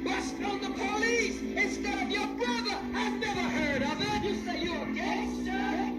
and bust on the police instead of your brother. I've never heard of it. You say you're a gangster.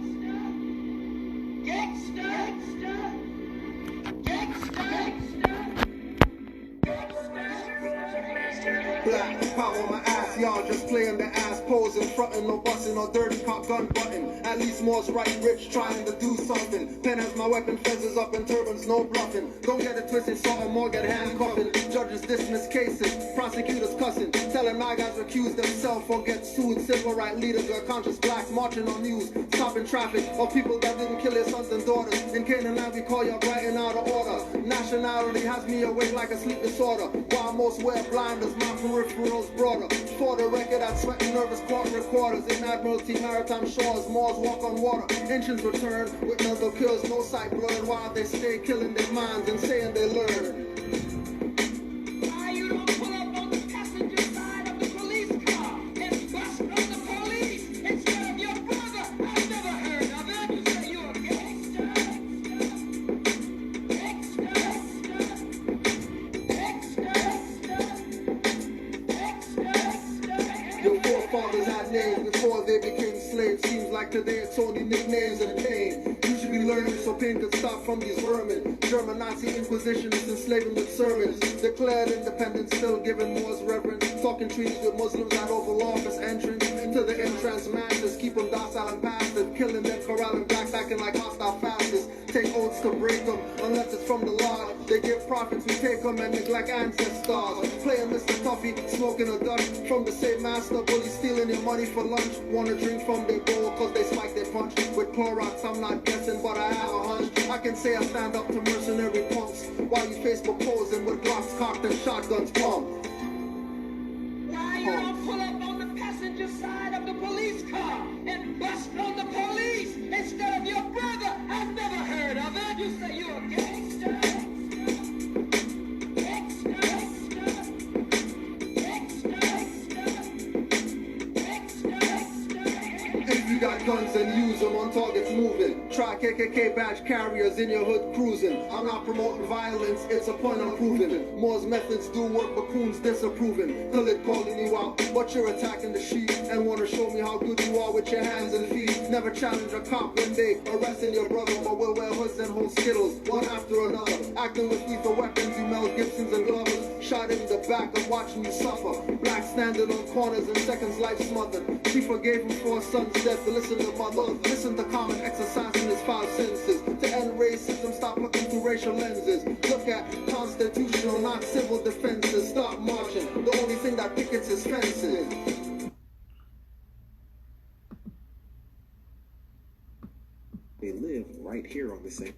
Black power my ass, y'all just playing the ass, posing, frontin', no bustin', no dirty cop gun button. At least more's right, rich, trying to do something. Pen as my weapon, feathers up and turbans, no bluffing. Don't get it twisted, something more get handcuffing. Judges dismiss cases, prosecutors cussing, telling my guys recuse themselves or get sued. Civil right leaders are conscious blacks marching on news, stopping traffic of people that didn't kill their sons and daughters. In Canaanland we call you writing out of order. Nationality has me awake like a sleep disorder, while most wear blinders, my peripherals broader. For the record, I sweating nervous court recorders in Admiralty maritime shores. Moors walk on water, engines return with mental kills, no sight blurred, while they stay killing their minds and saying they learn. Why you don't pull up on the passenger side of the police car and bust on the police instead of your brother? I've never heard of it. You say you're a gangster. Your forefathers had names before they became slaves. Seems like today it's only nicknames and pain. You should be learning so pain could stop from these vermin. German Nazi Inquisition is enslaving with sermons. Declared independence, still giving Moors reverence. Talking treaties with Muslims at Oval Office entrance. To the entrance masters, keep them docile and passive. Killing them, corralling blacks, acting like hostile fascists. Take oaths to break them, unless it's from the law. They give profits, we take them and neglect ancestors. Playing Mr. Tuffy, smoking a Dutch from the same master. Bully stealing your money for lunch. Wanna drink from their bowl cause they spike their punch. With Clorox, I'm not guessing, but I have a hunch. I can say I stand up to mercenary punks, while you Facebook posing with Glocks cocked and shotguns pumped. Why you don't pull up on the passenger side of the police car and bust on the police instead of your brother? I've never heard of it. You say you're a gangster. If you got guns and use them on targets moving. Try KKK badge carriers in your hood cruising. I'm not promoting violence, it's a point I'm proving. Moore's methods do work, but Coons disapproving. Khalid calling you out, but you're attacking the sheep. And wanna show me how good you are with your hands and feet. Never challenge a cop when they arresting your brother, but we'll wear hoods and hold skittles, one after another. Acting with lethal weapons, you Mel Gibsons and Glovers. Shot in the back and watching you suffer. Black standing on corners and seconds life smothered. She forgave him for her son's death to listen to mother. Listen to common exercise in his five senses. To end racism, stop looking through racial lenses. Look at constitutional, not civil defenses. Stop marching. The only thing that pickets is fences. They live right here on the same.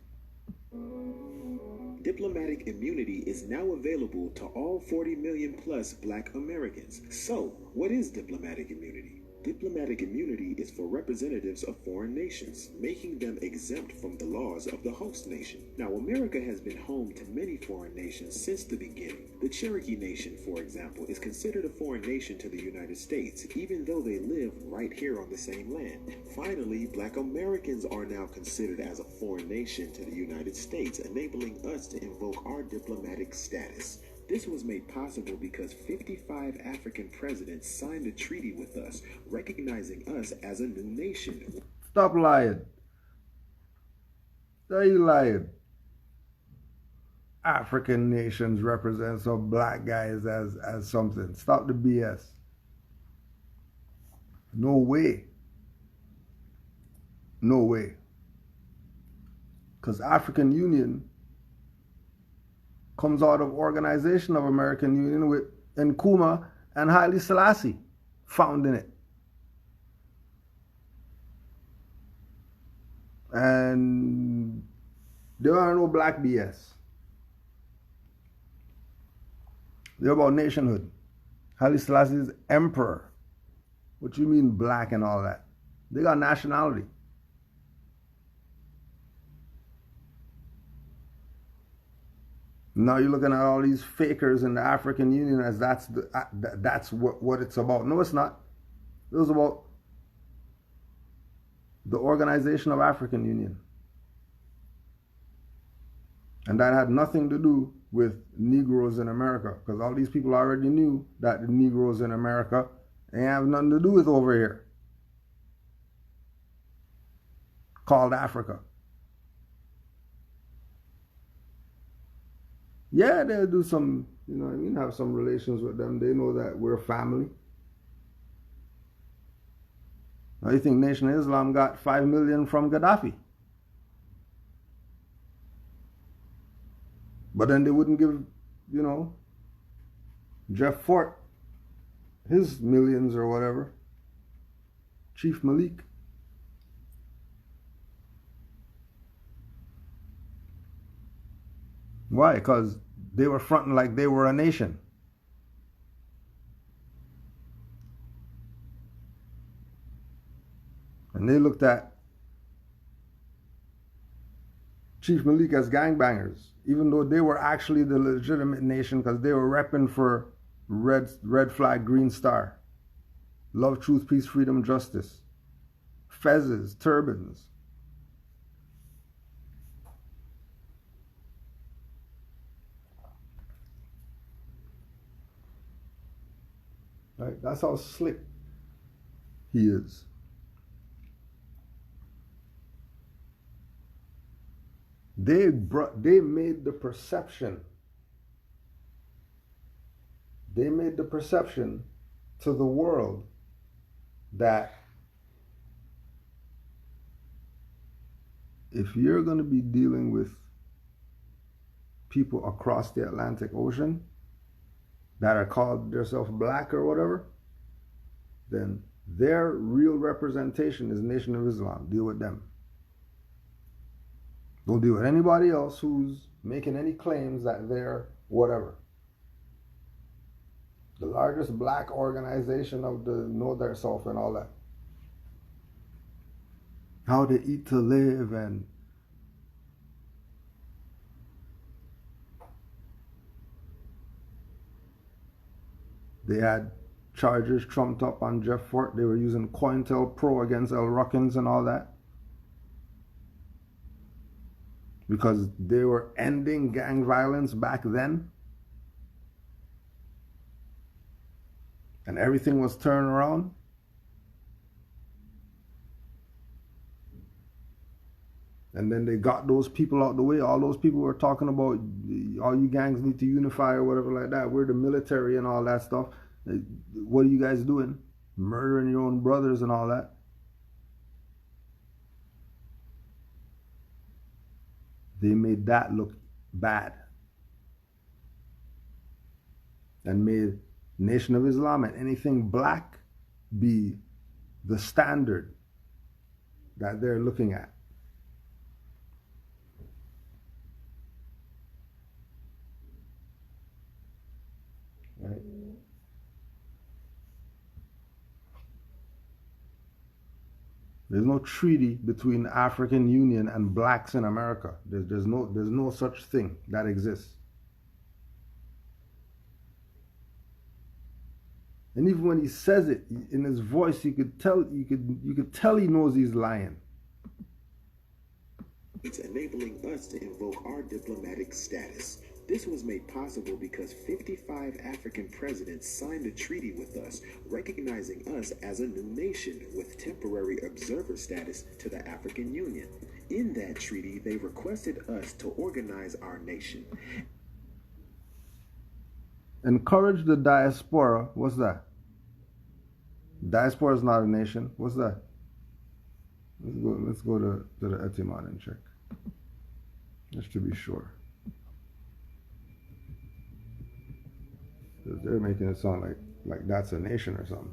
Diplomatic immunity is now available to all 40 million plus Black Americans. So, what is diplomatic immunity? Diplomatic immunity is for representatives of foreign nations, making them exempt from the laws of the host nation. Now, America has been home to many foreign nations since the beginning. The Cherokee Nation, for example, is considered a foreign nation to the United States, even though they live right here on the same land. Finally, Black Americans are now considered as a foreign nation to the United States, enabling us to invoke our diplomatic status. This was made possible because 55 African presidents signed a treaty with us, recognizing us as a new nation. Stop lying. Are you lying? African nations represent some black guys as something. Stop the BS. No way. No way. Because African Union comes out of Organization of American Union with Nkrumah and Haile Selassie founding it. And there are no black BS. They're about nationhood. Haile Selassie is emperor. What you mean black and all that? They got nationality. Now you're looking at all these fakers in the African Union as that's what it's about. No, it's not. It was about the Organization of African Union. And that had nothing to do with Negroes in America, because all these people already knew that the Negroes in America ain't have nothing to do with over here, called Africa. Yeah, they'll do some, you know what I mean, have some relations with them. They know that we're family. Now you think Nation of Islam got 5 million from Gaddafi? But then they wouldn't give, you know, Jeff Fort his millions or whatever. Chief Malik. Why? Because they were fronting like they were a nation. And they looked at Chief Malik as gangbangers, even though they were actually the legitimate nation, because they were repping for red flag, green star. Love, truth, peace, freedom, justice. Fezzes, turbans. Right? That's how slick he is. They made the perception. They made the perception to the world that if you're going to be dealing with people across the Atlantic Ocean that are called themselves black or whatever, then their real representation is Nation of Islam. Deal with them. Don't deal with anybody else who's making any claims that they're whatever. The largest black organization of the know their self and all that. How to eat to live and they had charges trumped up on Jeff Fort. They were using COINTELPRO against El Ruckins and all that, because they were ending gang violence back then. And everything was turned around. And then they got those people out the way. All those people were talking about all you gangs need to unify or whatever like that. We're the military and all that stuff. What are you guys doing? Murdering your own brothers and all that. They made that look bad. And made Nation of Islam and anything black be the standard that they're looking at. Right? There's no treaty between the African Union and blacks in America. There's no such thing that exists. And even when he says it in his voice, you could tell he knows he's lying. It's enabling us to invoke our diplomatic status. This was made possible because 55 African presidents signed a treaty with us, recognizing us as a new nation with temporary observer status to the African Union. In that treaty, they requested us to organize our nation. Encourage the diaspora. What's that? Diaspora is not a nation. What's that? Let's go to the Etymology and check. Just to be sure. They're making it sound like that's a nation or something.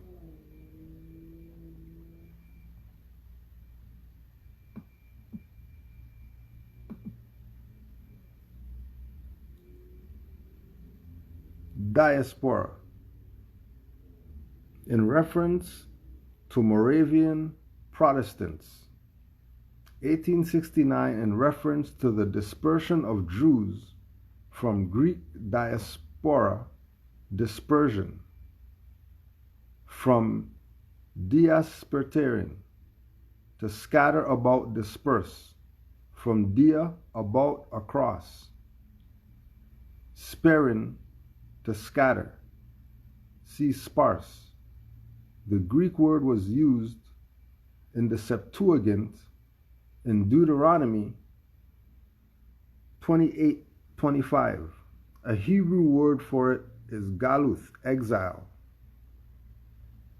Diaspora. In reference to Moravian Protestants. 1869 in reference to the dispersion of Jews from Greek diaspora, dispersion, from diaspertering, to scatter about, disperse, from dia, about, across. sparing, to scatter. See sparse. The Greek word was used in the Septuagint in Deuteronomy 28:25. A Hebrew word for it is galuth, exile.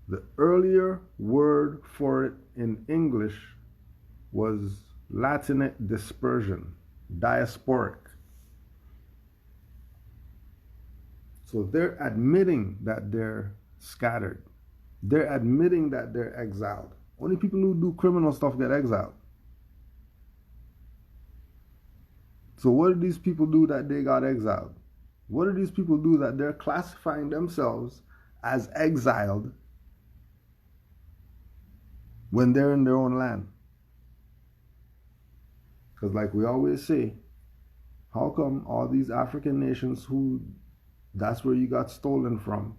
The earlier word for it in English was Latinate dispersion, diasporic. So they're admitting that they're scattered. They're admitting that they're exiled. Only people who do criminal stuff get exiled. So what did these people do that they got exiled? What did these people do that they're classifying themselves as exiled when they're in their own land? Because like we always say, how come all these African nations who that's where you got stolen from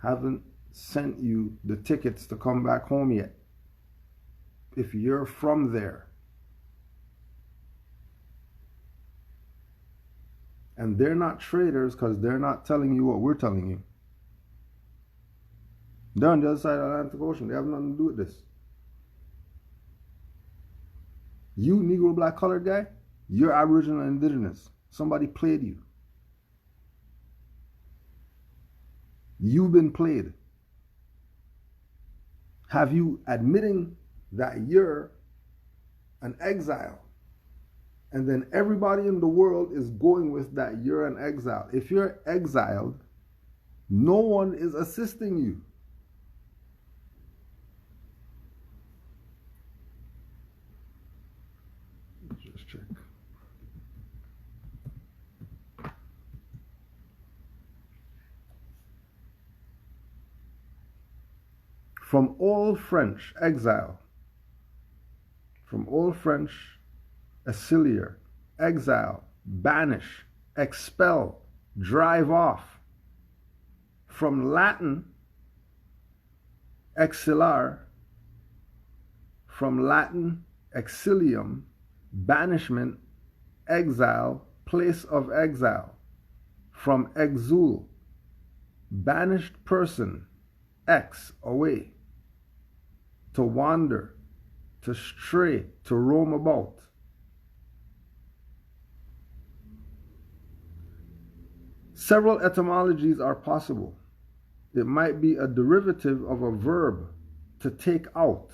haven't sent you the tickets to come back home yet? If you're from there. And they're not traitors because they're not telling you what we're telling you. They're on the other side of the Atlantic Ocean. They have nothing to do with this. You, Negro, black, colored guy, you're Aboriginal and Indigenous. Somebody played you. You've been played. Have you admitting that you're an exile? And then everybody in the world is going with that you're an exile. If you're exiled, no one is assisting you. Just check. From Old French, exile. From Old French, exiliar, exile, banish, expel, drive off. From Latin, exilar. From Latin, exilium, banishment, exile, place of exile. From exul, banished person, ex, away. To wander, to stray, to roam about. Several etymologies are possible. It might be a derivative of a verb, to take out,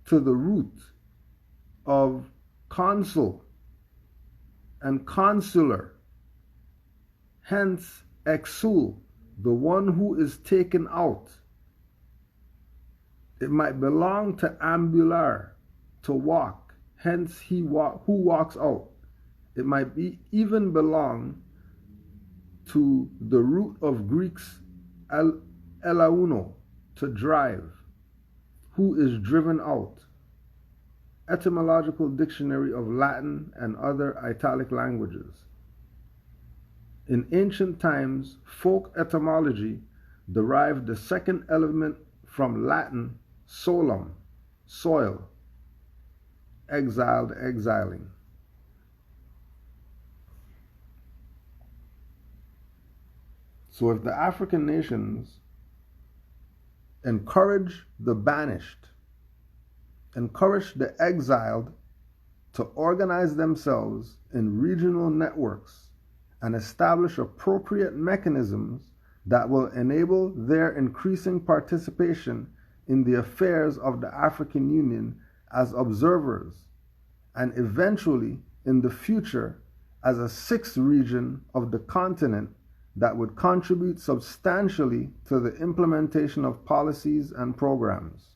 to the root of consul and consular. Hence, exul, the one who is taken out. It might belong to ambular, to walk. Hence, who walks out. It might be even belong to the root of Greek's elauno, to drive, who is driven out. Etymological Dictionary of Latin and other Italic languages. In ancient times, folk etymology derived the second element from Latin solum, soil, exiled, exiling. So if the African nations encourage the banished, encourage the exiled to organize themselves in regional networks and establish appropriate mechanisms that will enable their increasing participation in the affairs of the African Union as observers, and eventually in the future as a sixth region of the continent that would contribute substantially to the implementation of policies and programs.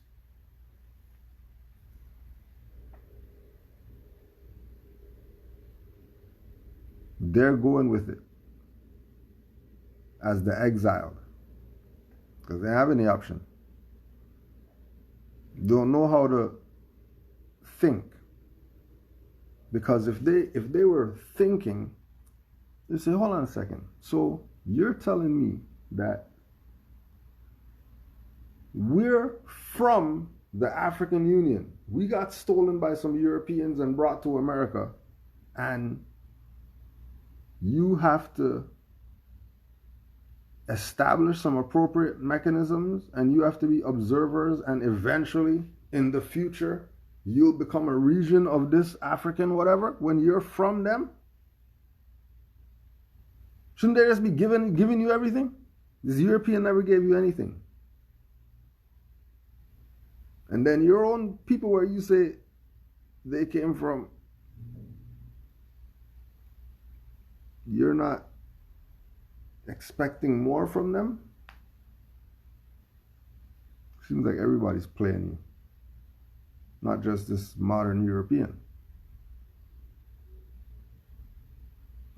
They're going with it as the exiled because they don't have any option. Don't know how to think, because if they were thinking, they say, hold on a second, so you're telling me that we're from the African Union, we got stolen by some Europeans and brought to America, and you have to establish some appropriate mechanisms, and you have to be observers, and eventually in the future you'll become a region of this African whatever when you're from them. Shouldn't they just be giving you everything? This European never gave you anything. And then your own people where you say they came from, you're not expecting more from them? Seems like everybody's playing you, not just this modern European.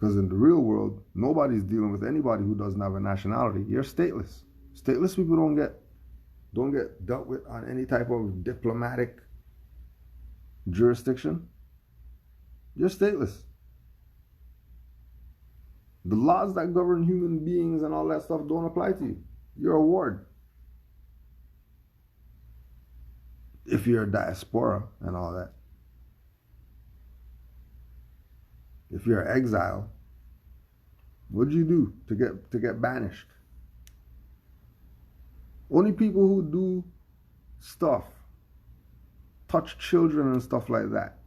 Because in the real world, nobody's dealing with anybody who doesn't have a nationality. You're stateless. Stateless people don't get dealt with on any type of diplomatic jurisdiction. You're stateless. The laws that govern human beings and all that stuff don't apply to you. You're a ward. If you're a diaspora and all that. If you're an exile, what did you do to get banished? Only people who do stuff, touch children and stuff like that,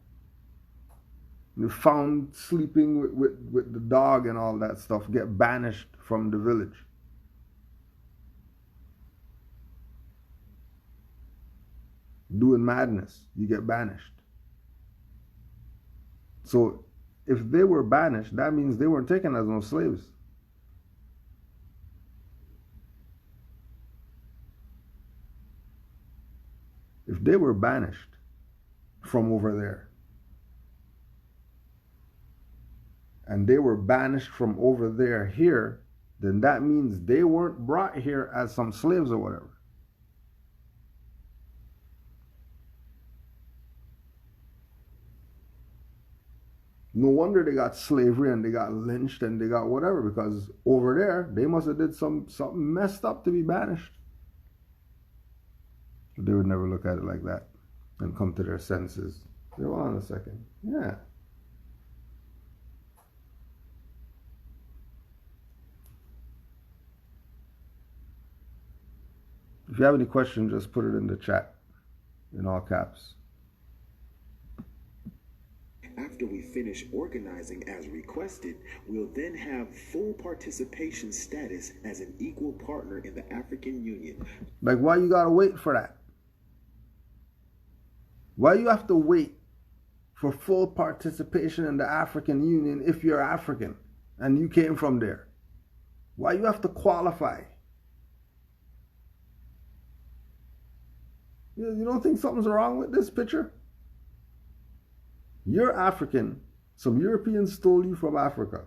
they're found sleeping with the dog and all that stuff, get banished from the village. Doing madness, you get banished. So if they were banished, that means they weren't taken as no slaves. If they were banished from over there, and they were banished from over there here, then that means they weren't brought here as some slaves or whatever. No wonder they got slavery and they got lynched and they got whatever, because over there they must have did something messed up to be banished. But they would never look at it like that and come to their senses. Hold on a second. Yeah. If you have any questions, just put it in the chat in all caps. After we finish organizing as requested, we'll then have full participation status as an equal partner in the African Union. Like, why you gotta wait for that? Why you have to wait for full participation in the African Union if you're African and you came from there? Why you have to qualify? You don't think something's wrong with this picture? You're African. Some Europeans stole you from Africa.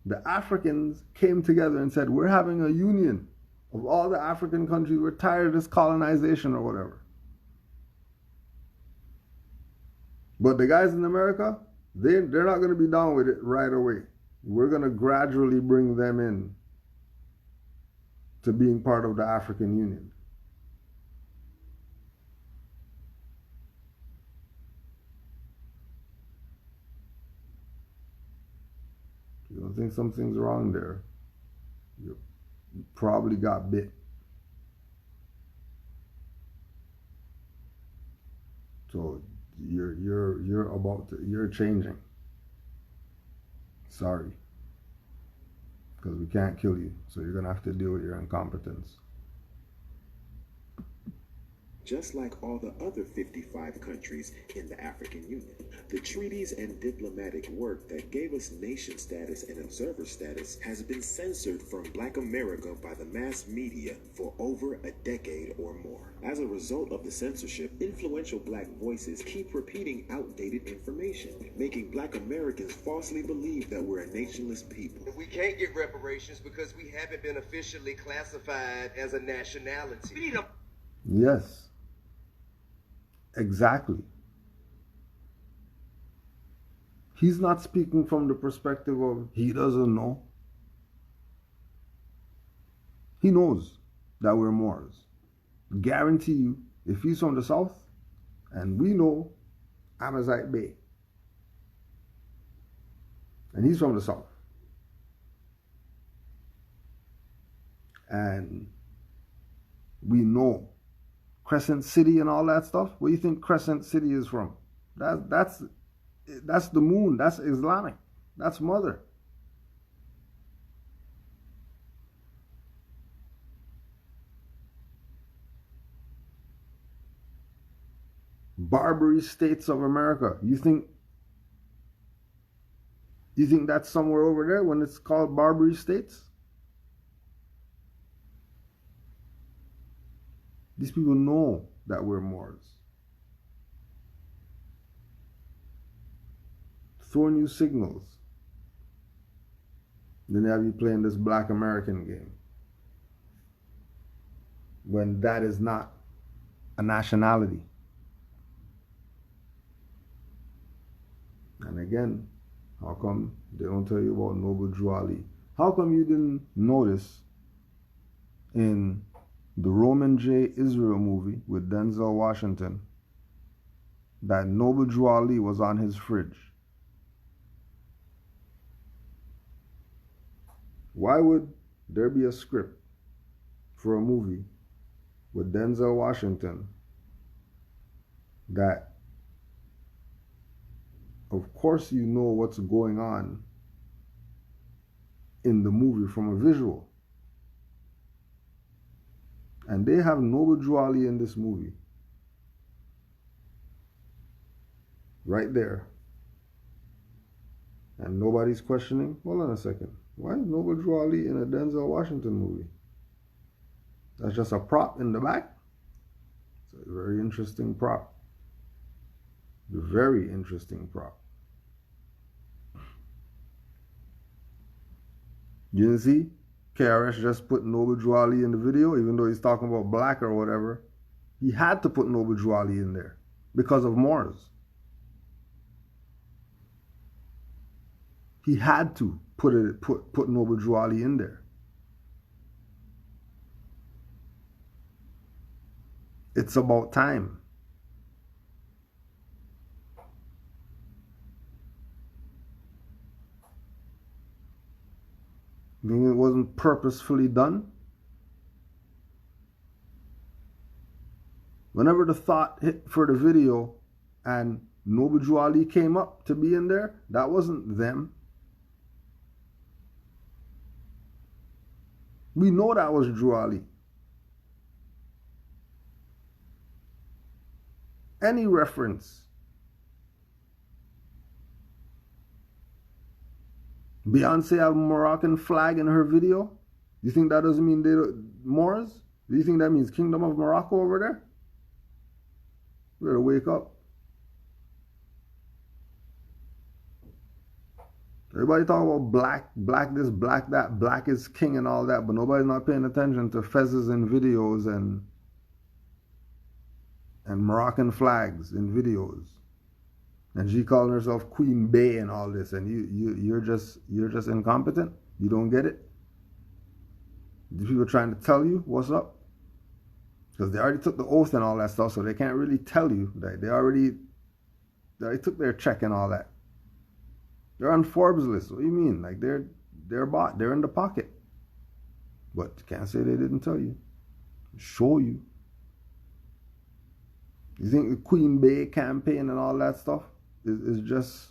The Africans came together and said, we're having a union of all the African countries. We're tired of this colonization or whatever. But the guys in America, they're not going to be down with it right away. We're going to gradually bring them in to being part of the African Union. You don't think something's wrong there? You probably got bit. So you're changing. Sorry. Because we can't kill you. So you're gonna have to deal with your incompetence. Just like all the other 55 countries in the African Union, the treaties and diplomatic work that gave us nation status and observer status has been censored from Black America by the mass media for over a decade or more. As a result of the censorship, influential Black voices keep repeating outdated information, making Black Americans falsely believe that we're a nationless people. We can't get reparations because we haven't been officially classified as a nationality. We need a... Yes. Exactly. He's not speaking from the perspective of he doesn't know. He knows that we're Moors. Guarantee you, if he's from the south, and we know Amazite Bay, and he's from the south, and we know Crescent City and all that stuff. Where do you think Crescent City is from? That's the moon. That's Islamic. That's mother. Barbary States of America. You think that's somewhere over there when it's called Barbary States? These people know that we're Moors. Throwing you signals. Then they have you playing this Black American game. When that is not a nationality. And again, how come they don't tell you about Noble Drew Ali? How come you didn't notice in the Roman J. Israel movie with Denzel Washington that Noble Drew Ali was on his fridge? Why would there be a script for a movie with Denzel Washington that, of course, you know what's going on in the movie from a visual? And they have Noble Drew Ali in this movie. Right there. And nobody's questioning. Hold on a second. Why is Noble Drew Ali in a Denzel Washington movie? That's just a prop in the back. It's a very interesting prop. Very interesting prop. You didn't see? KRS just put Noble Drew Ali in the video, even though he's talking about black or whatever. He had to put Noble Drew Ali in there because of Moors. He had to put Noble Drew Ali in there. It's about time. You think it wasn't purposefully done? Whenever the thought hit for the video and Noble Drew Ali came up to be in there, that wasn't them. We know that was Drew Ali. Any reference. Beyonce have a Moroccan flag in her video. You think that doesn't mean they're Moors? Do you think that means Kingdom of Morocco over there? We better wake up. Everybody talking about black this, black that, black is king and all that, but nobody's not paying attention to fezzes in videos and Moroccan flags in videos. And she calling herself Queen Bey and all this, and you're just incompetent. You don't get it. These people trying to tell you what's up, because they already took the oath and all that stuff, so they can't really tell you that they already took their check and all that. They're on Forbes list. What do you mean? Like they're bought. They're in the pocket. But you can't say they didn't tell you. Show you. You think the Queen Bey campaign and all that stuff is just,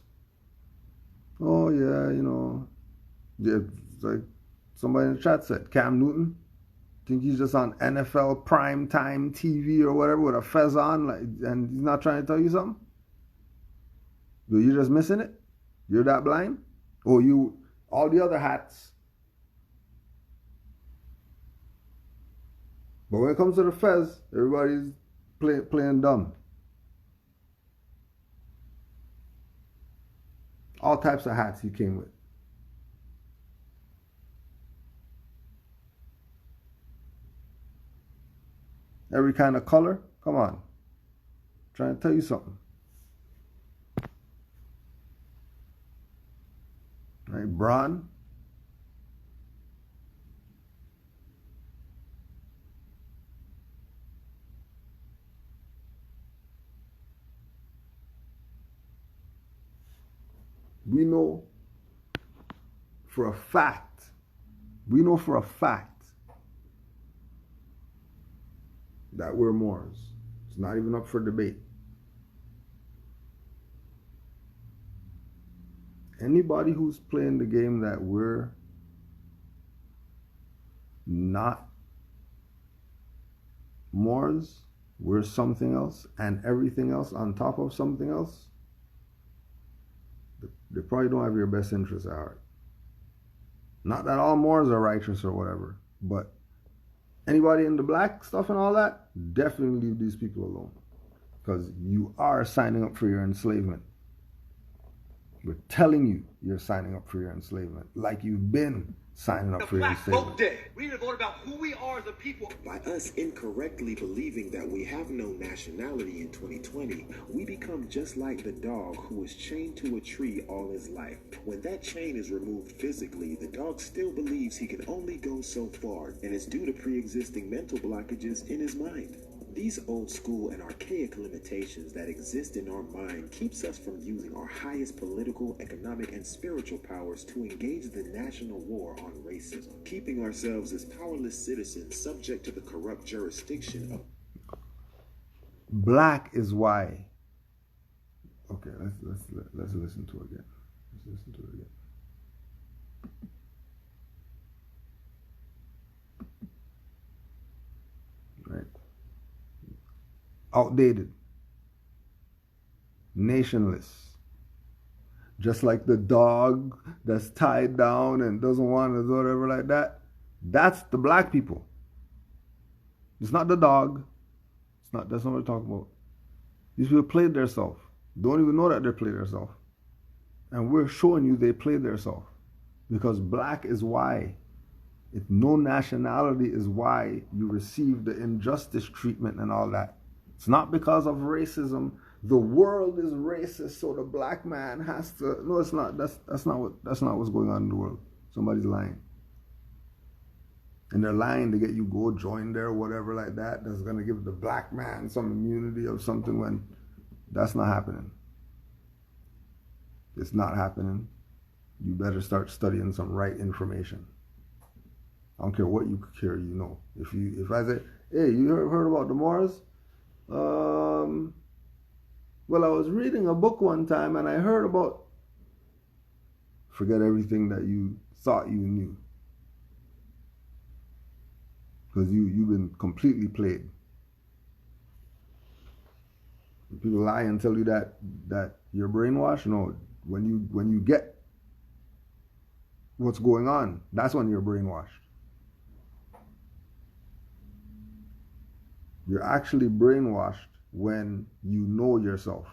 oh yeah, you know, yeah, it's like somebody in the chat said, Cam Newton, think he's just on NFL prime time TV or whatever with a fez on, like, and he's not trying to tell you something? But you're just missing it? You're that blind? Or you, all the other hats. But when it comes to the fez, everybody's playing dumb. All types of hats he came with. Every kind of color. Come on. I'm trying to tell you something. Right, Braun. We know for a fact that we're Moors. It's not even up for debate. Anybody who's playing the game that we're not Moors, we're something else, and everything else on top of something else, they probably don't have your best interests at heart. Not that all Moors are righteous or whatever, but anybody in the black stuff and all that, definitely leave these people alone. Because you are signing up for your enslavement. We're telling you you're signing up for your enslavement. Like you've been signing up for your enslavement. Vote day. We need to vote about who we are as a people. By us incorrectly believing that we have no nationality in 2020, we become just like the dog who is chained to a tree all his life. When that chain is removed physically, the dog still believes he can only go so far, and it's due to pre-existing mental blockages in his mind. These old school and archaic limitations that exist in our mind keeps us from using our highest political, economic, and spiritual powers to engage the national war on racism, keeping ourselves as powerless citizens subject to the corrupt jurisdiction of... Black is why. Okay, let's listen to it again. Let's listen to it again. Right. Outdated, nationless, just like the dog that's tied down and doesn't want to do whatever like that. That's the black people. It's not the dog. That's not what we're talking about. These people played their self. Don't even know that they played their self. And we're showing you they played their self. Because black is why. If no nationality is why you receive the injustice treatment and all that. It's not because of racism. The world is racist, so the black man has to. No, it's not. That's not what's going on in the world. Somebody's lying, and they're lying to get you go join there, whatever like that. That's gonna give the black man some immunity or something when that's not happening. It's not happening. You better start studying some right information. I don't care what you care, you know. If I say, hey, you heard about the Moors? Well, I was reading a book one time and I heard about, forget everything that you thought you knew. Because you've been completely played. People lie and tell you that you're brainwashed. No, when you get what's going on, that's when you're brainwashed. You're actually brainwashed when you know yourself.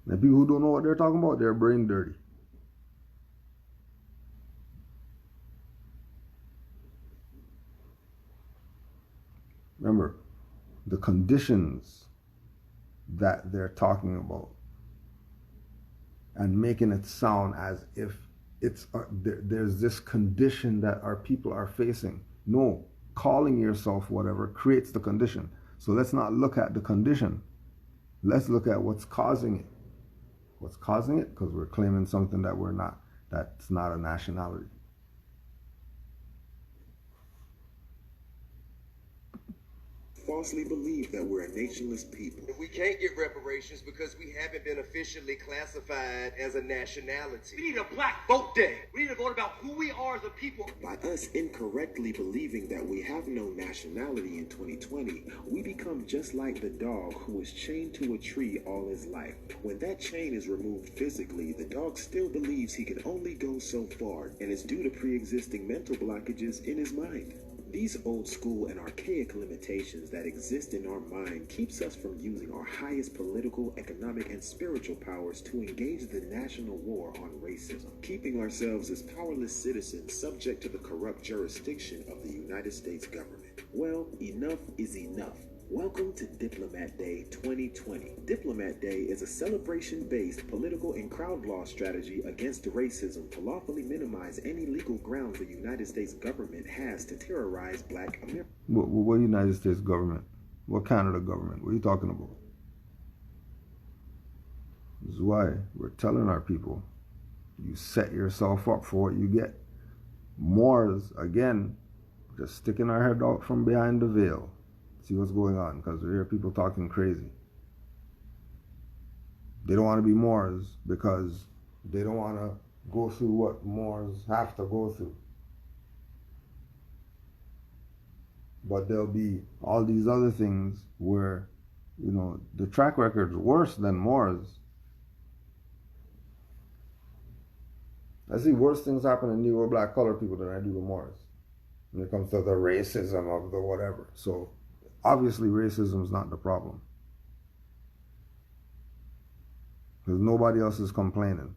And people who don't know what they're talking about, they're brain dirty. Remember, the conditions that they're talking about and making it sound as if there's this condition that our people are facing. No. Calling yourself whatever creates the condition. So let's not look at the condition. Let's look at what's causing it. What's causing it? Because we're claiming something that we're not. That's not a nationality. Falsely believe that we're a nationless people. We can't get reparations because we haven't been officially classified as a nationality. We need a black vote day. We need to vote about who we are as a people. By us incorrectly believing that we have no nationality in 2020, we become just like the dog who is chained to a tree all his life. When that chain is removed physically, the dog still believes he can only go so far, and it's due to pre-existing mental blockages in his mind. These old school and archaic limitations that exist in our mind keeps us from using our highest political, economic, and spiritual powers to engage the national war on racism, keeping ourselves as powerless citizens subject to the corrupt jurisdiction of the United States government. Well, enough is enough. Welcome to Diplomat Day 2020. Diplomat Day is a celebration-based political and crowd law strategy against racism to lawfully minimize any legal grounds the United States government has to terrorize black Americans. What United States government? What Canada government? What are you talking about? This is why we're telling our people, you set yourself up for what you get. Moors, again, just sticking our head out from behind the veil, see what's going on, because we hear people talking crazy. They don't want to be Moors because they don't want to go through what Moors have to go through. But there'll be all these other things where, you know, the track record's worse than Moors. I see worse things happen to Negro, black, colored people than I do to Moors when it comes to the racism of the whatever. So obviously racism is not the problem, because nobody else is complaining.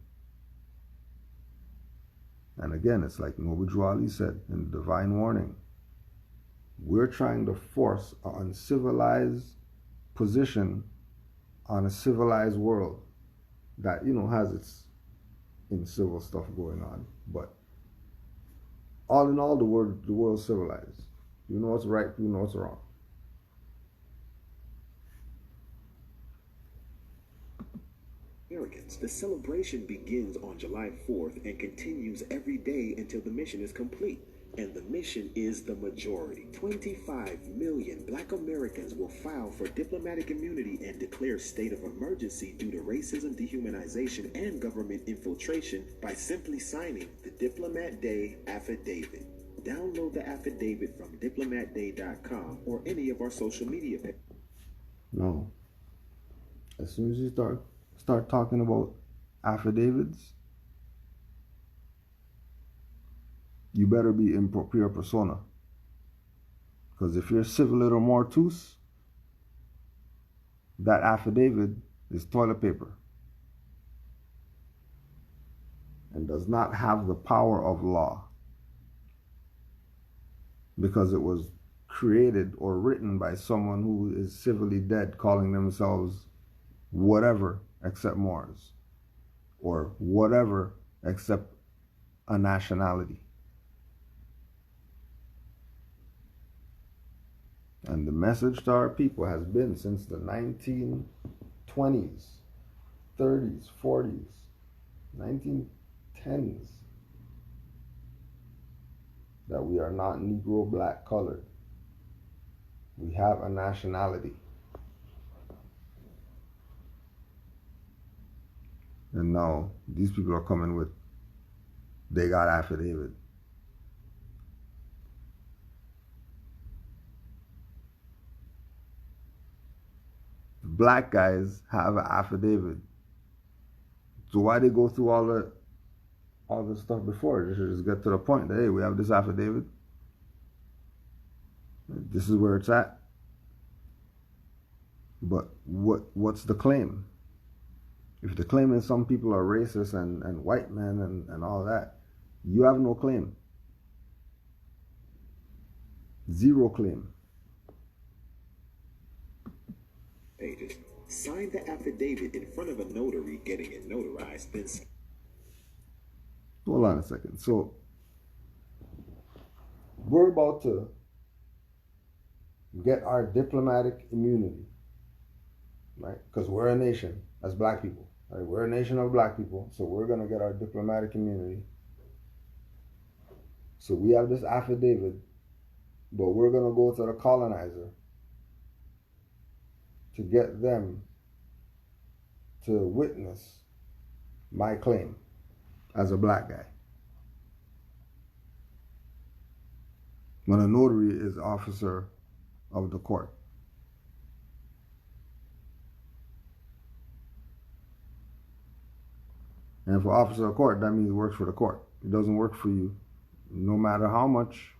And again, it's like Noble Ali said in the Divine Warning, we're trying to force an uncivilized position on a civilized world that, you know, has its incivil stuff going on. But all in all, the world's civilized. You know what's right, you know what's wrong. Americans, the celebration begins on July 4th and continues every day until the mission is complete. And the mission is the majority. 25 million Black Americans will file for diplomatic immunity and declare state of emergency due to racism, dehumanization, and government infiltration by simply signing the Diplomat Day Affidavit. Download the affidavit from diplomatday.com or any of our social media pages. No. As soon as you start talking about affidavits, you better be in pure persona. Because if you're civiliter mortus, that affidavit is toilet paper and does not have the power of law, because it was created or written by someone who is civilly dead, calling themselves whatever except Moors, or whatever except a nationality. And the message to our people has been since the 1920s, 30s, 40s, 1910s, that we are not Negro, black, colored. We have a nationality. And now these people are coming with, they got affidavit. Black guys have an affidavit. So why they go through all the stuff before? They should just get to the point that, hey, we have this affidavit. This is where it's at. But what's the claim? If the claim is some people are racist and white men and all that, you have no claim. Zero claim. Pages. Sign the affidavit in front of a notary, getting it notarized, then... Hold on a second. So, we're about to get our diplomatic immunity, right? Because we're a nation as black people. Right? We're a nation of black people, so we're going to get our diplomatic immunity. So we have this affidavit, but we're going to go to the colonizer to get them to witness my claim as a black guy. When a notary is officer of the court. And for officer of court, that means it works for the court. It doesn't work for you. No matter how much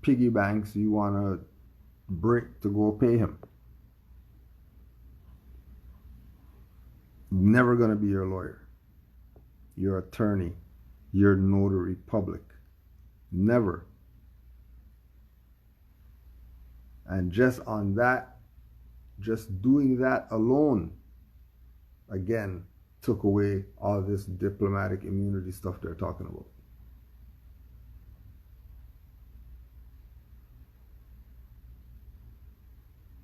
piggy banks you want to break to go pay him. Never going to be your lawyer, your attorney, your notary public. Never. And just on that, just doing that alone, again, took away all this diplomatic immunity stuff they're talking about.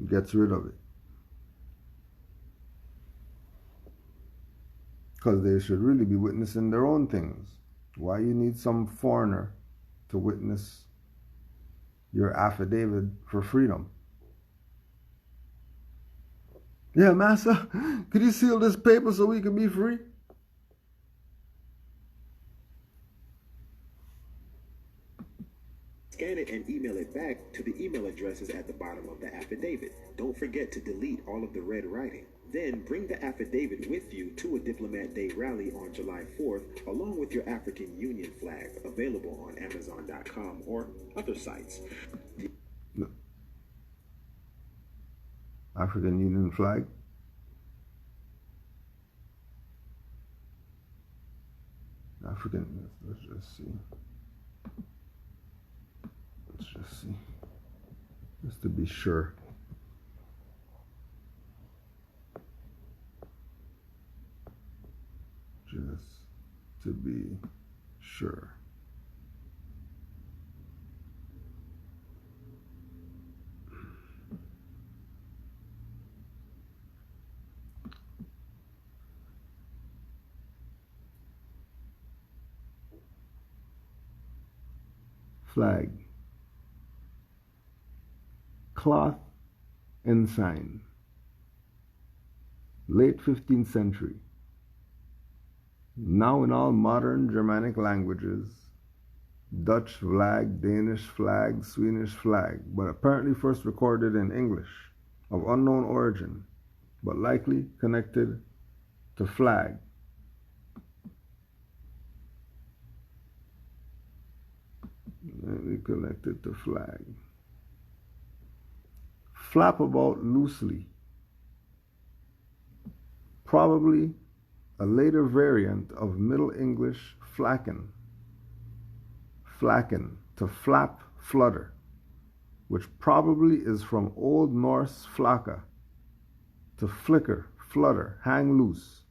Gets rid of it. Because they should really be witnessing their own things. Why you need some foreigner to witness your affidavit for freedom. Yeah, massa, could you seal this paper so we can be free? Scan it and email it back to the email addresses at the bottom of the affidavit. Don't forget to delete all of the red writing. Then bring the affidavit with you to a Diplomat Day rally on July 4th, along with your African Union flag, available on Amazon.com or other sites. No. African Union flag? African, let's just see. Let's just see. Just to be sure. Just to be sure. Flag. Cloth ensign. Late 15th century. Now in all modern Germanic languages, Dutch flag, Danish flag, Swedish flag, but apparently first recorded in English, of unknown origin, but likely connected to flag. Likely connected to flag. Flap about loosely. Probably a later variant of Middle English flacken. Flacken, to flap, flutter, which probably is from Old Norse flaka, to flicker, flutter, hang loose,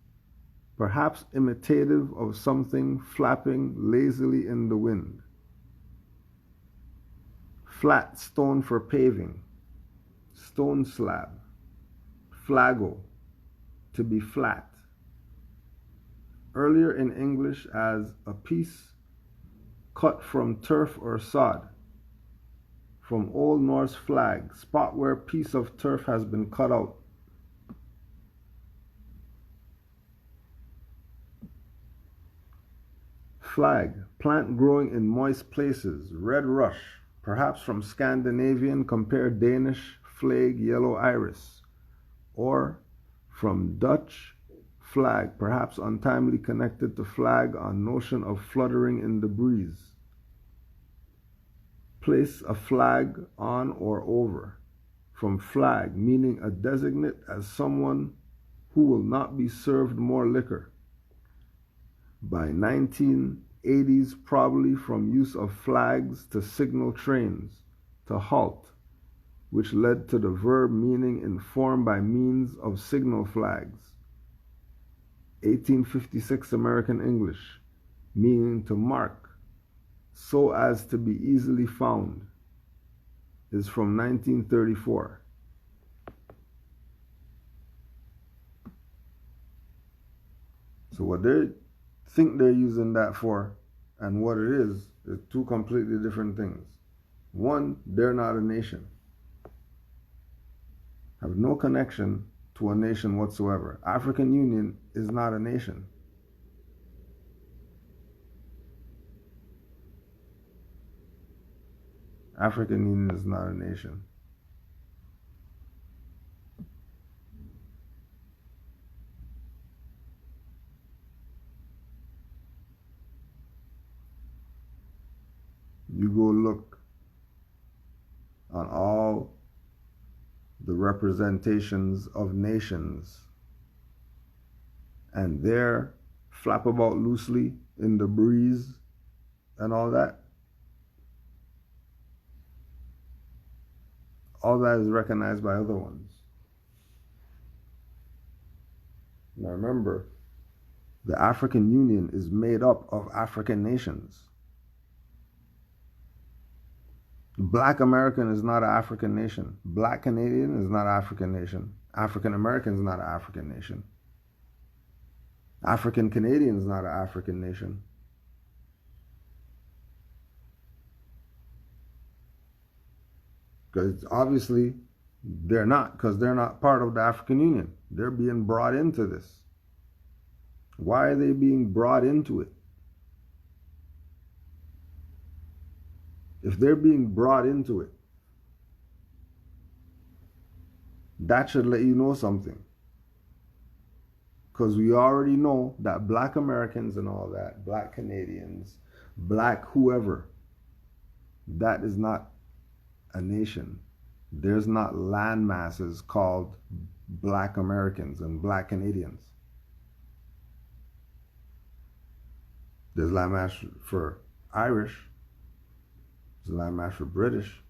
perhaps imitative of something flapping lazily in the wind. Flat stone for paving, stone slab. Flago, to be flat. Earlier in English as a piece cut from turf or sod. From Old Norse flag, spot where piece of turf has been cut out. Flag, plant growing in moist places, red rush, perhaps from Scandinavian, compare Danish, flag, yellow iris, or from Dutch, flag, perhaps untimely connected to flag on notion of fluttering in the breeze. Place a flag on or over. From flag, meaning a designate as someone who will not be served more liquor. By 1980s, probably from use of flags to signal trains, to halt, which led to the verb meaning informed by means of signal flags. 1856 American English, meaning to mark, so as to be easily found, is from 1934. So what they think they're using that for and what it is two completely different things. One, they're not a nation. Have no connection to a nation whatsoever. African Union is not a nation. African Union is not a nation. You go look on all the representations of nations, and they're flap about loosely in the breeze and all that. All that is recognized by other ones. Now remember, the African Union is made up of African nations. Black American is not an African nation. Black Canadian is not an African nation. African American is not an African nation. African Canadian is not an African nation. Because obviously they're not, because they're not part of the African Union. They're being brought into this. Why are they being brought into it? If they're being brought into it, that should let you know something. Because we already know that black Americans and all that, black Canadians, black whoever, that is not a nation. There's not land masses called black Americans and black Canadians. There's land mass for Irish, there's land mass for British,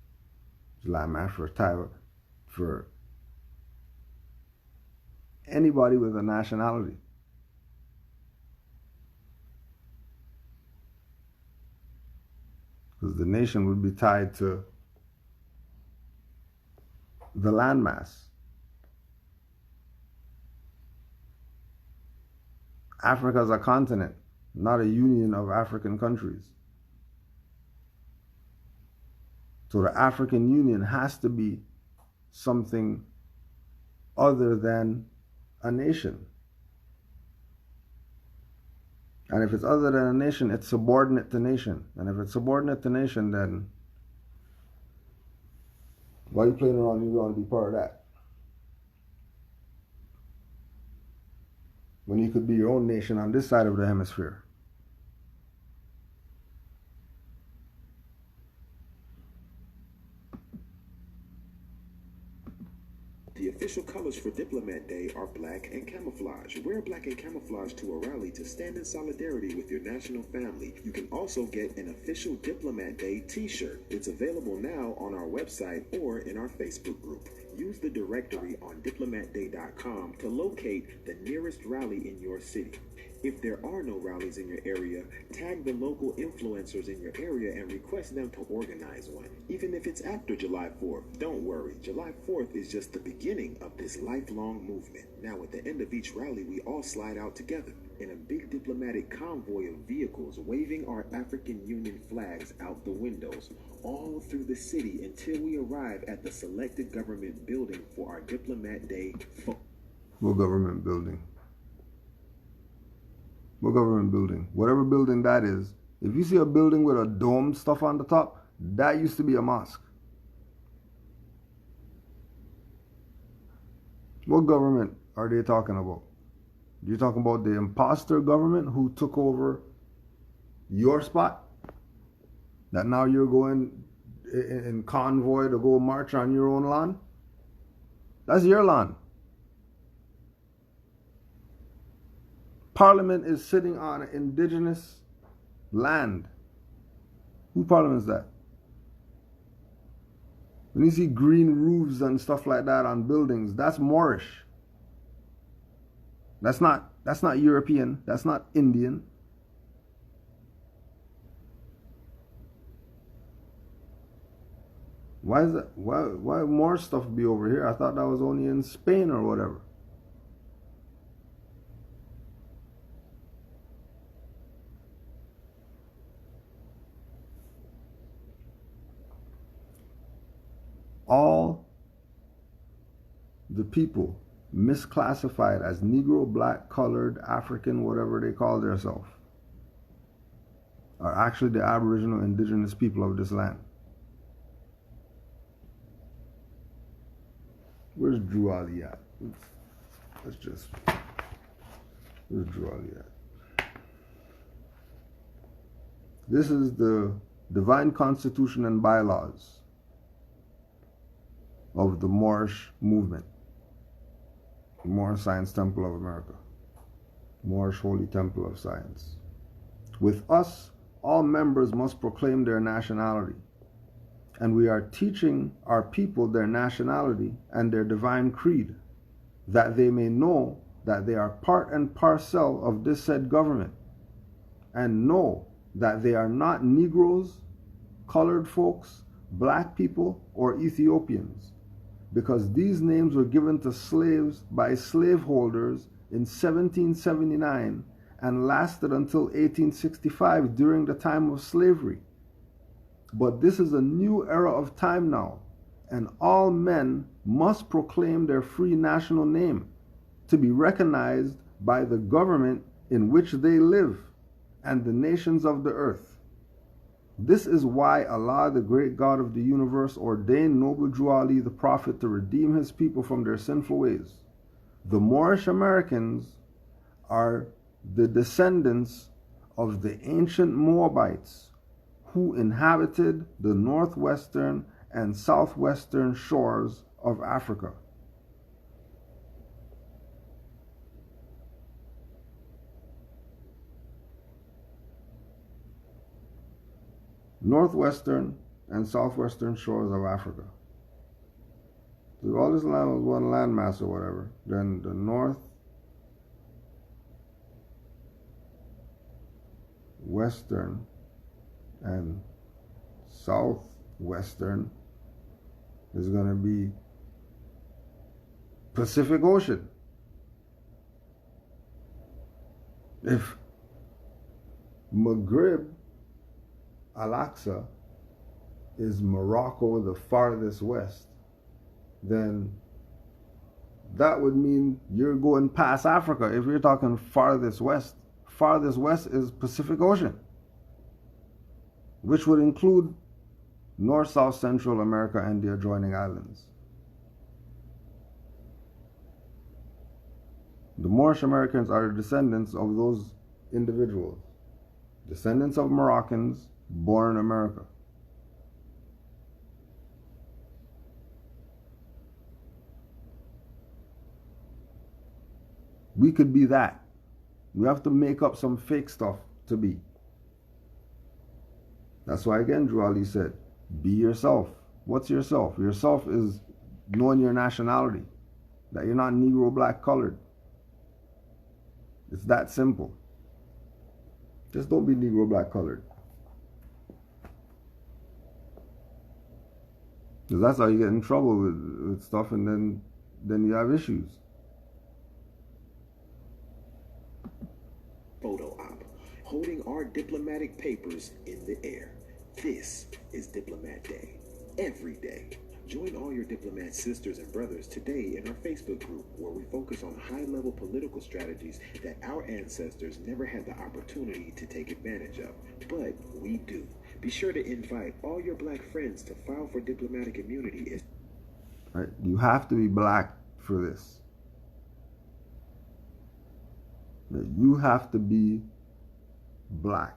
there's land mass for Thai, for anybody with a nationality. Because the nation would be tied to the landmass. Africa is a continent, not a union of African countries. So the African Union has to be something other than a nation. And if it's other than a nation, it's subordinate to nation. And if it's subordinate to nation, then why are you playing around? You want to be part of that? When you could be your own nation on this side of the hemisphere. The official colors for Diplomat Day are black and camouflage. Wear black and camouflage to a rally to stand in solidarity with your national family. You can also get an official Diplomat Day t-shirt. It's available now on our website or in our Facebook group. Use the directory on diplomatday.com to locate the nearest rally in your city. If there are no rallies in your area, tag the local influencers in your area and request them to organize one. Even if it's after July 4th, don't worry. July 4th is just the beginning of this lifelong movement. Now, at the end of each rally, we all slide out together in a big diplomatic convoy of vehicles, waving our African Union flags out the windows, all through the city until we arrive at the selected government building for our Diplomat Day. What government building? What government building? Whatever building that is. If you see a building with a dome stuff on the top, that used to be a mosque. What government are they talking about? You're talking about the imposter government who took over your spot? That now you're going in convoy to go march on your own lawn? That's your lawn. Parliament is sitting on indigenous land. Whose parliament is that? When you see green roofs and stuff like that on buildings, that's Moorish. That's not European. That's not Indian. Why is that? Why more stuff be over here? I thought that was only in Spain or whatever. All the people misclassified as Negro, black, colored, African, whatever they call themselves, are actually the Aboriginal indigenous people of this land. Where's Drew Ali at? Where's Drew Ali at? This is the Divine Constitution and Bylaws of the Moorish movement, the Moorish Science Temple of America, Moorish Holy Temple of Science. With us, all members must proclaim their nationality, and we are teaching our people their nationality and their divine creed, that they may know that they are part and parcel of this said government, and know that they are not Negroes, colored folks, black people, or Ethiopians, because these names were given to slaves by slaveholders in 1779 and lasted until 1865 during the time of slavery. But this is a new era of time now, and all men must proclaim their free national name to be recognized by the government in which they live and the nations of the earth. This is why Allah, the great God of the universe, ordained noble Drew Ali the Prophet to redeem his people from their sinful ways. The Moorish Americans are the descendants of the ancient Moabites who inhabited the northwestern and southwestern shores of Africa. Northwestern and southwestern shores of Africa. So all this land was one landmass or whatever. Then the north, western, and southwestern is going to be Pacific Ocean. If Maghreb, Al-Aqsa, is Morocco, the farthest west, then that would mean you're going past Africa. If you're talking farthest west is Pacific Ocean, which would include North, South, Central America and the adjoining islands. The Moorish Americans are descendants of those individuals, descendants of Moroccans born in America. We could be that. We have to make up some fake stuff to be. That's why, again, Drew Ali said, be yourself. What's yourself? Yourself is knowing your nationality, that you're not Negro, black, colored. It's that simple. Just don't be Negro, black, colored. Because that's how you get in trouble with stuff, and then you have issues. Photo op, holding our diplomatic papers in the air. This is Diplomat Day, every day. Join all your Diplomat sisters and brothers today in our Facebook group, where we focus on high-level political strategies that our ancestors never had the opportunity to take advantage of, but we do. Be sure to invite all your black friends to file for diplomatic immunity. Right? You have to be black for this. You have to be black.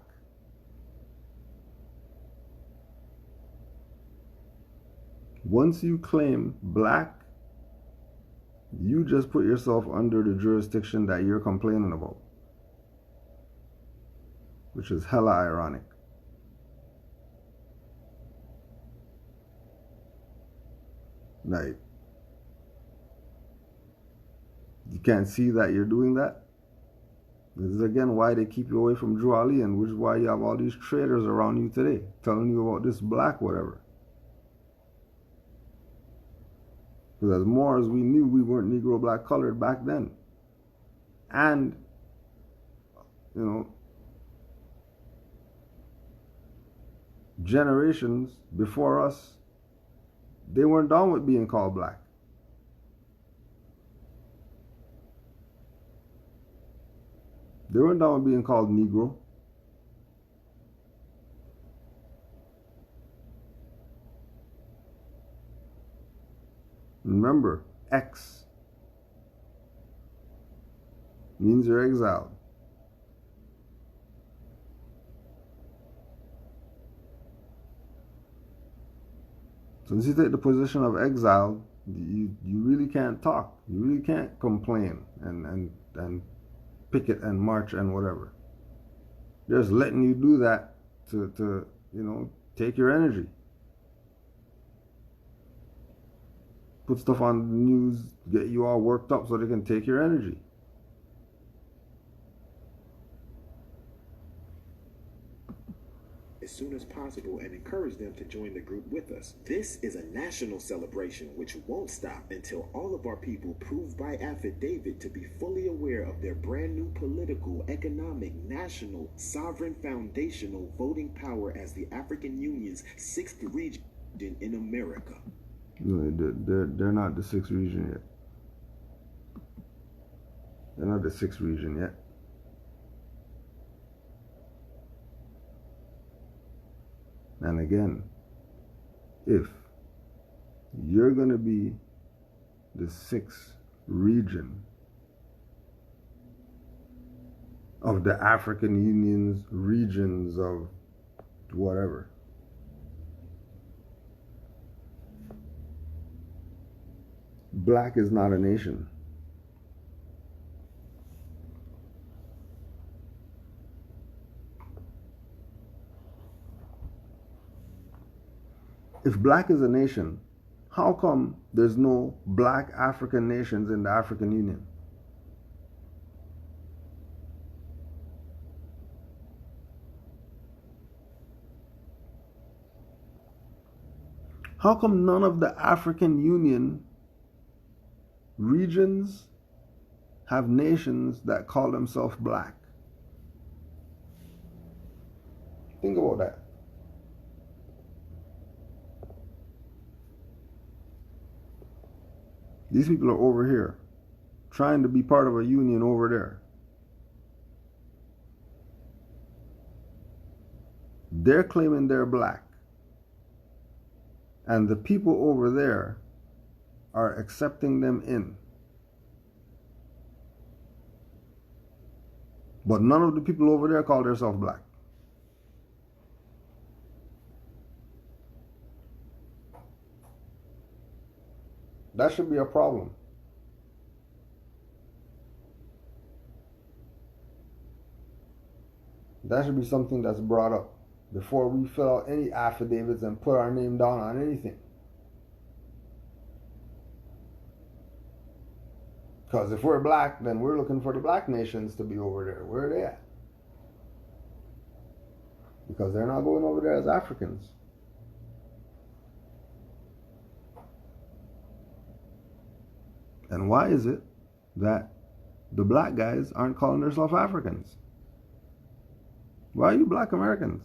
Once you claim black, you just put yourself under the jurisdiction that you're complaining about, which is hella ironic. Like, you can't see that you're doing that. This is again why they keep you away from Drew Ali, and which is why you have all these traitors around you today telling you about this black whatever. Because as more as we knew, we weren't Negro, black, colored back then. And, you know, generations before us, they weren't down with being called black. They weren't down with being called Negro. Remember, X means you're exiled. So once you take the position of exile, you really can't talk. You really can't complain and picket and march and whatever. They're just letting you do that to you know, take your energy. Put stuff on the news, get you all worked up so they can take your energy. As soon as possible, and encourage them to join the group with us. This is a national celebration which won't stop until all of our people prove by affidavit to be fully aware of their brand new political, economic, national, sovereign, foundational voting power as the African Union's 6th region in America. No, they're not the sixth region yet. They're not the sixth region yet. And again, if you're going to be the sixth region of the African Union's regions of whatever, black is not a nation. If black is a nation, how come there's no black African nations in the African Union? How come none of the African Union regions have nations that call themselves black? Think about that. These people are over here trying to be part of a union over there. They're claiming they're black. And the people over there are accepting them in. But none of the people over there call themselves black. That should be a problem. That should be something that's brought up before we fill out any affidavits and put our name down on anything. Because if we're black, then we're looking for the black nations to be over there. Where are they at? Because they're not going over there as Africans. And why is it that the black guys aren't calling themselves Africans? Why are you black Americans?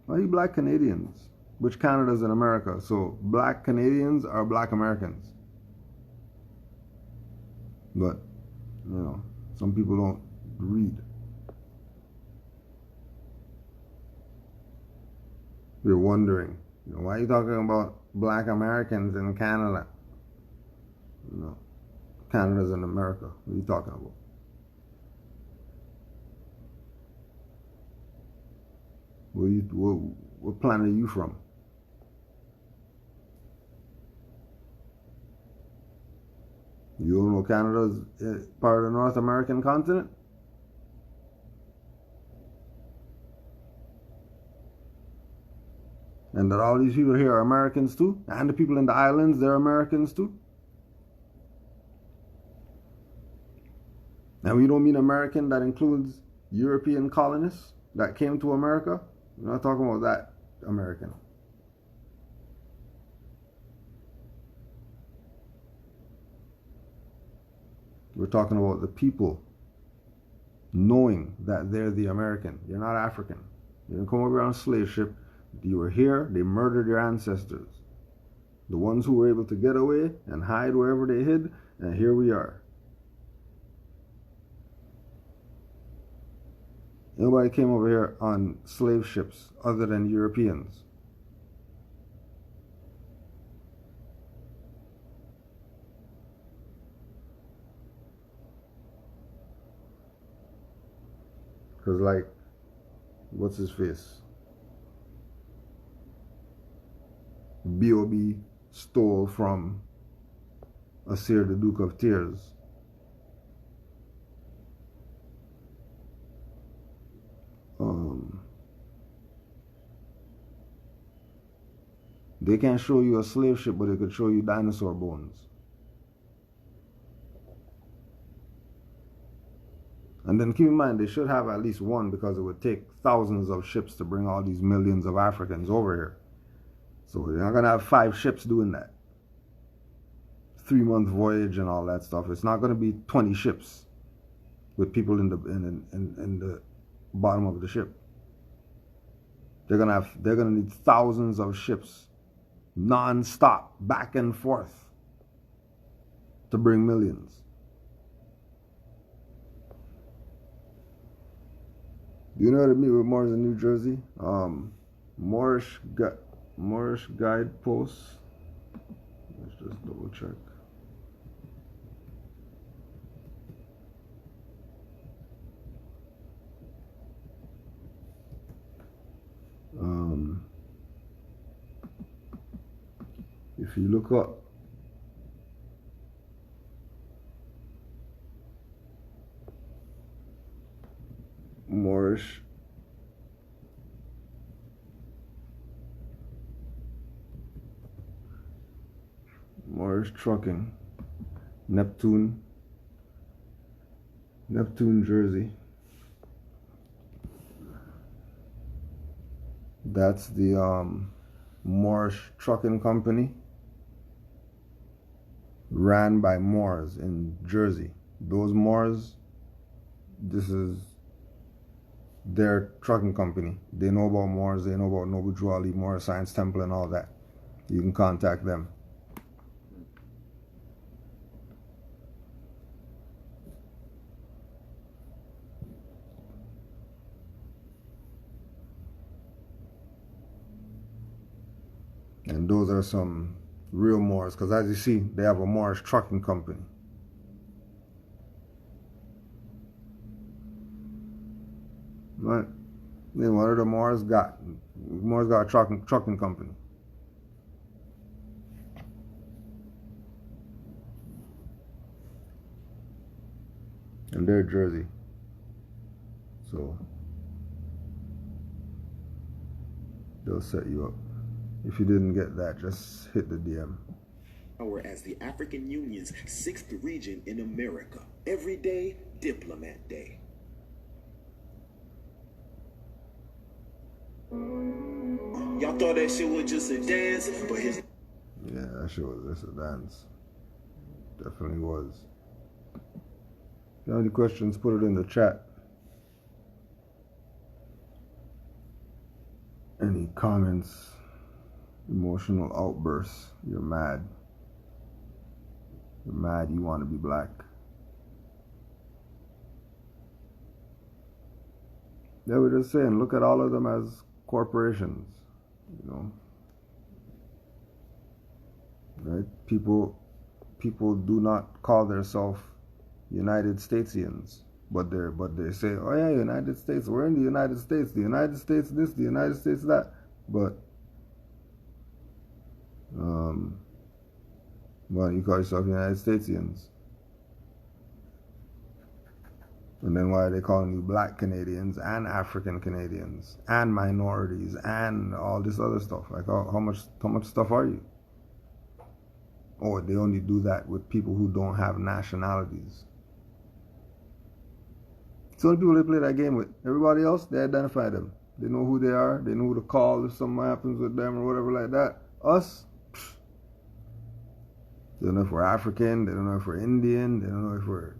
Why are you black Canadians? Which Canada's in America, so black Canadians are black Americans. But, you know, some people don't read. You're wondering, you know, why are you talking about black Americans in Canada? You know, Canada's in America. What are you talking about? What planet are you from? You don't know Canada's part of the North American continent? And that all these people here are Americans too? And the people in the islands, they're Americans too? And we don't mean American that includes European colonists that came to America. We're not talking about that American. We're talking about the people knowing that they're the American. You're not African. You didn't come over on a slave ship. You were here. They murdered your ancestors. The ones who were able to get away and hide wherever they hid. And here we are. Nobody came over here on slave ships other than Europeans. Because, like, what's his face? B.O.B. stole from Asir the Duke of Tears. They can't show you a slave ship, but they could show you dinosaur bones. And then keep in mind, they should have at least one, because it would take thousands of ships to bring all these millions of Africans over here. So they're not going to have 5 ships doing that. 3-month voyage and all that stuff. It's not going to be 20 ships with people in the bottom of the ship. They're going to need thousands of ships non-stop, back and forth, to bring millions. Do you know how to meet with Moors in New Jersey? Moorish guideposts. Let's just double check. If you look up Moorish trucking, Neptune, Jersey. That's the Moorish trucking company ran by Moors in Jersey. Those Moors, this is their trucking company. They know about Moors, they know about Noble Drew Ali, Moorish Science Temple and all that. You can contact them. And those are some real Moors, because as you see, they have a Moorish trucking company. But then what are the Moors got? Moors got a trucking company. And they're Jersey. So they'll set you up. If you didn't get that, just hit the DM. As the African Union's 6th region in America. Every day, Diplomat Day. Y'all thought that shit was just a dance, but his... Yeah, that shit was just a dance. Definitely was. If you have any questions, put it in the chat. Any comments? Emotional outbursts. You're mad. You're mad you want to be black. They were just saying, look at all of them as corporations, you know. Right? People do not call themselves United Statesians, but they say, oh yeah, United States, we're in the United States, the United States this, the United States that. But well, you call yourself United Statesians. And then why are they calling you black Canadians and African Canadians and minorities and all this other stuff? Like how much stuff are you? Or they only do that with people who don't have nationalities. It's the only people they play that game with. Everybody else, they identify them. They know who they are. They know who to call if something happens with them or whatever like that. Us, they don't know if we're African. They don't know if we're Indian. They don't know if we're...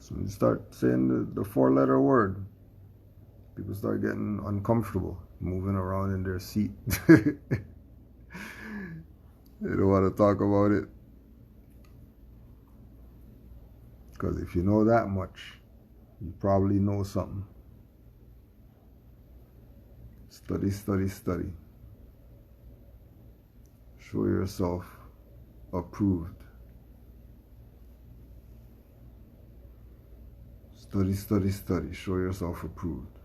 So when you start saying the 4-letter word, people start getting uncomfortable, moving around in their seat. They don't want to talk about it. Because if you know that much, you probably know something. Study, study, study. Show yourself approved. Study, study, study. Show yourself approved.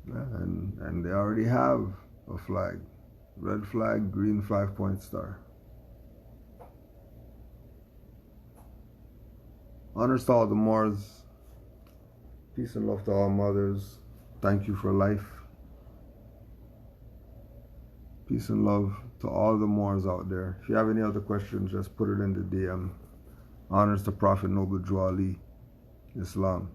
Yeah, and they already have a flag. Red flag, green 5-point star. Honors to all the Moors. Peace and love to all mothers. Thank you for life. Peace and love to all the Moors out there. If you have any other questions, just put it in the DM. Honors to Prophet Noble Drew Ali. Islam.